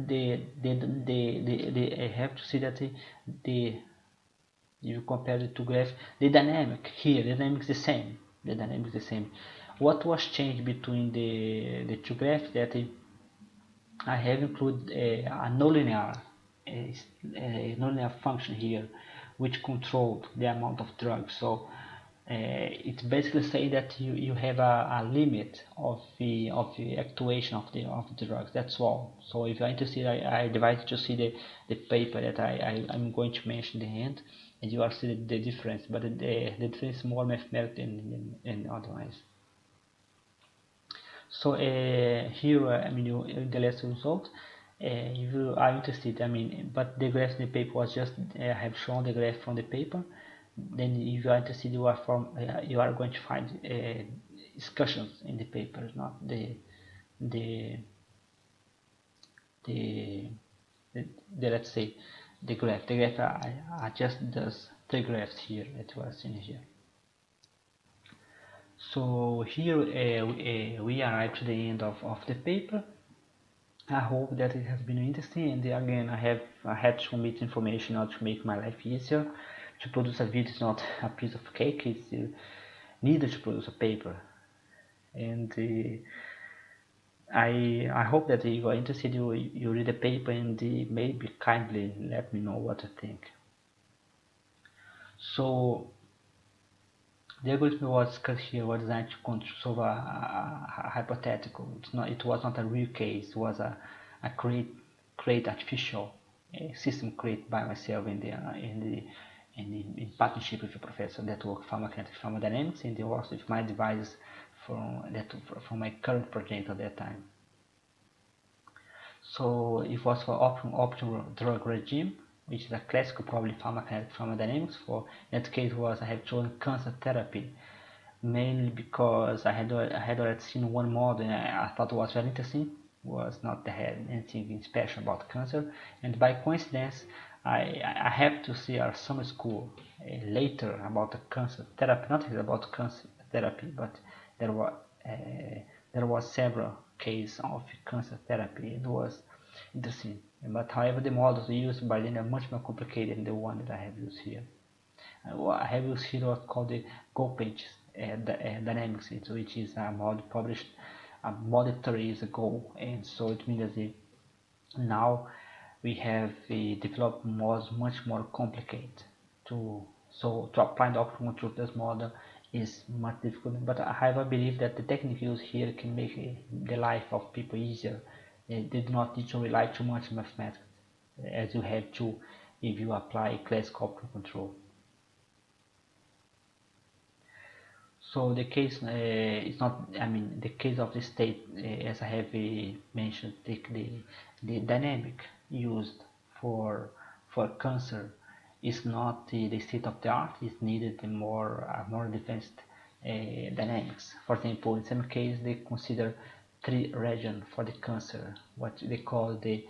I have to see that you compare the two graphs, the dynamic here, the dynamic is the same. What was changed between the two graphs that I have included a nonlinear function here, which controlled the amount of drugs. So it's basically saying that you have a limit of the actuation of the drugs. That's all. So if you're interested, I divide to see the paper that I'm going to mention in the end, and you will see the difference. But the difference is more mathematical than otherwise. So here, I mean, in the last result, if you are interested, I mean, but the graph in the paper was just I have shown the graph from the paper. Then if you are interested, you are going to find discussions in the paper, not the let's say the graph. The graph I just does the graphs here that you are seeing here. So here we arrive to the end of the paper. I hope that it has been interesting, and again I had to omit information to make my life easier. To produce a video is not a piece of cake, it's needed to produce a paper. And I hope that if you are interested, you read the paper and maybe kindly let me know what you think. So the algorithm was discussed here was designed to solve a hypothetical. It was not a real case. It was a create artificial system created by myself in partnership with a professor that worked Pharmacokinetics, Pharmacodynamics, and also with my devices from my current project at that time. So it was for optimal drug regime, which is a classical probably pharmacokinetic pharmacodynamics. For in that case was I have chosen cancer therapy, mainly because I had already seen one model and I thought it was very interesting. Was not had anything special about cancer, and by coincidence I have to see our summer school later about the cancer therapy, not about cancer therapy, but there was several cases of cancer therapy. It was interesting, but however the models used by them are much more complicated than the one that I have used here. I have used here what's called the Computational Dynamics, which is a model published more than 30 years ago, and so it means that now we have developed models much more complicated to apply the optimal truth model is much difficult. But however, I believe that the technique used here can make the life of people easier. They do not need to rely too much on mathematics, as you have to if you apply classical optical control. So the case is not, I mean, the case of the state, as I have mentioned, the dynamic used for cancer is not the state of the art. It's needed a more advanced dynamics. For example, in some cases they consider three regions for the cancer, what they call the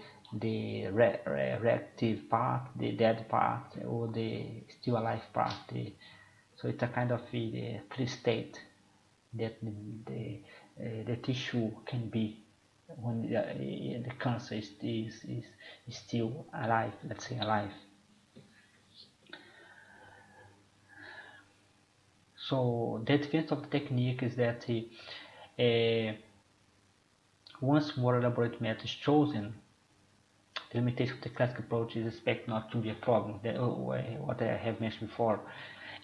reactive part, the dead part, or the still alive part. So it's a kind of a three state that the tissue can be when the cancer is still alive, let's say alive. So the advantage of the technique is that once more elaborate method is chosen, the limitation of the classical approach is expected not to be a problem. What I have mentioned before.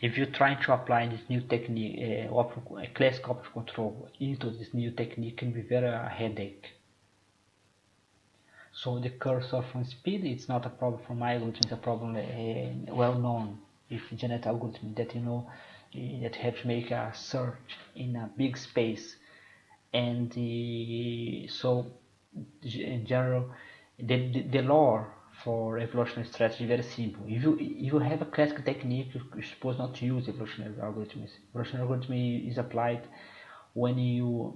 If you try to apply this new technique, classical optical control into this new technique, can be very headache. So the cursor from speed, it's not a problem for my algorithm, it's a problem well known if genetic algorithm that you know that have to make a search in a big space, and so in general the law for evolutionary strategy is very simple. If you have a classical technique, you're supposed not to use evolutionary algorithms. Evolutionary algorithm is applied when you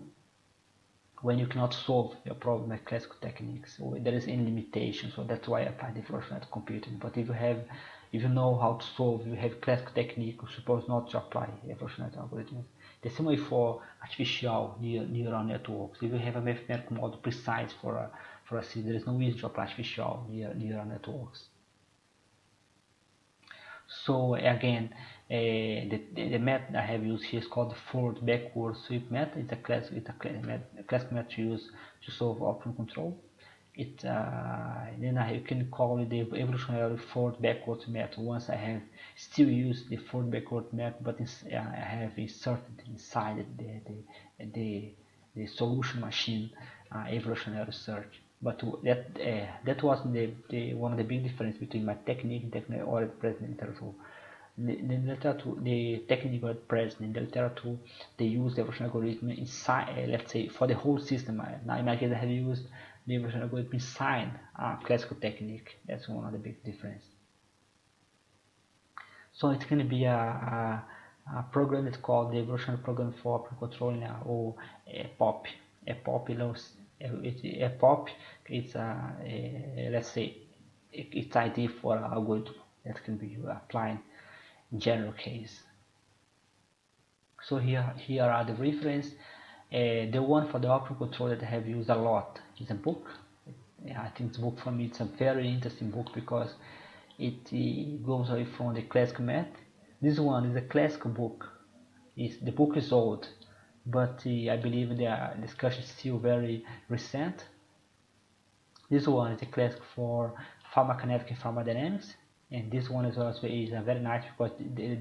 cannot solve your problem with classical techniques, so there is any limitation. So that's why I apply the evolutionary computing. But if you know how to solve, you have classical technique, you're supposed not to apply evolutionary algorithms. The same way for artificial neural networks. If you have a mathematical model precise for a system, there is no reason to apply artificial neural networks. So again, the method I have used here is called the forward backward sweep method. It's a classical method to use to solve optimal control. Then you can call it the evolutionary forward backward method. Once I have still used the forward backward method, but I have inserted inside the solution machine evolutionary search. But that was the one of the big difference between my technique and technique already present in literature. The technique already present in the literature, they use the evolutionary algorithm inside, let's say, for the whole system. Now in my case, I have used the evolutionary algorithm inside classical technique. That's one of the big difference. So it's going to be a program that's called the Evolutionary Program for Optical Control, or POP. POP, it's let's say it's idea for an algorithm that can be applied in general case. So here are the reference. The one for the optical control that I have used a lot is a book. I think this book for me it's a very interesting book because it goes away from the classical method. This one is a classical book. The book is old, but I believe the discussion is still very recent. This one is a classic for Pharmacokinetic and Pharmacodynamics, and this one is also very nice because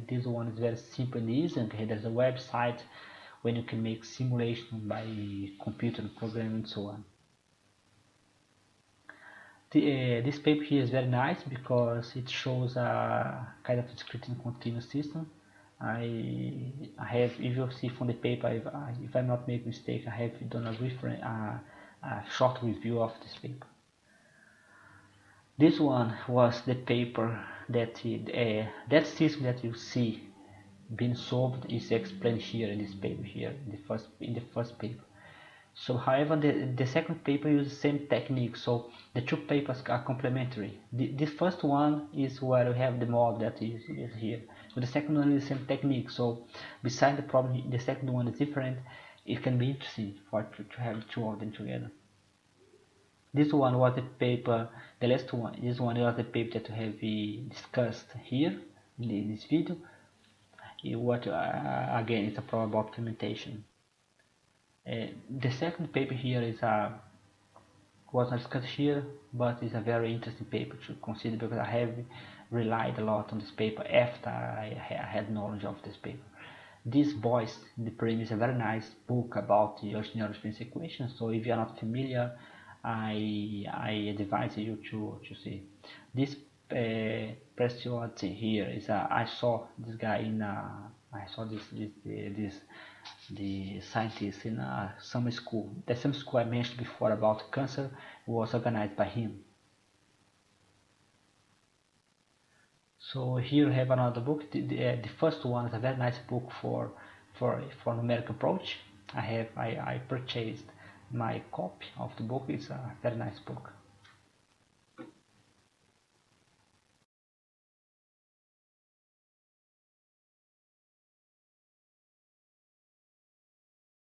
this one is very simple and easy. Okay, there's a website when you can make simulation by computer program and so on. This paper here is very nice because it shows a kind of discrete and continuous system. I have, if you see from the paper, if I'm not making mistake, I have done a short review of this paper. This one was the paper that that system that you see being solved is explained here in this paper here in the first paper. So however, the second paper uses the same technique, so the two papers are complementary. This first one is where we have the model that is here, but the second one is the same technique. So beside the problem, the second one is different. It can be interesting to have two of them together. This one was the paper, the last one, this one was the paper that we have discussed here in this video. Again, it's a problem about implementation. The second paper here was not discussed here, but it's a very interesting paper to consider because I have relied a lot on this paper after I had knowledge of this paper. This Boys the Prim is a very nice book about the original sequence equation. So if you are not familiar, I advise you to see this. Preciosity here is I saw this guy in I saw this the scientist in some school. The same school I mentioned before about cancer was organized by him. So here we have another book. The first one is a very nice book for numeric approach. I purchased my copy of the book. It's a very nice book.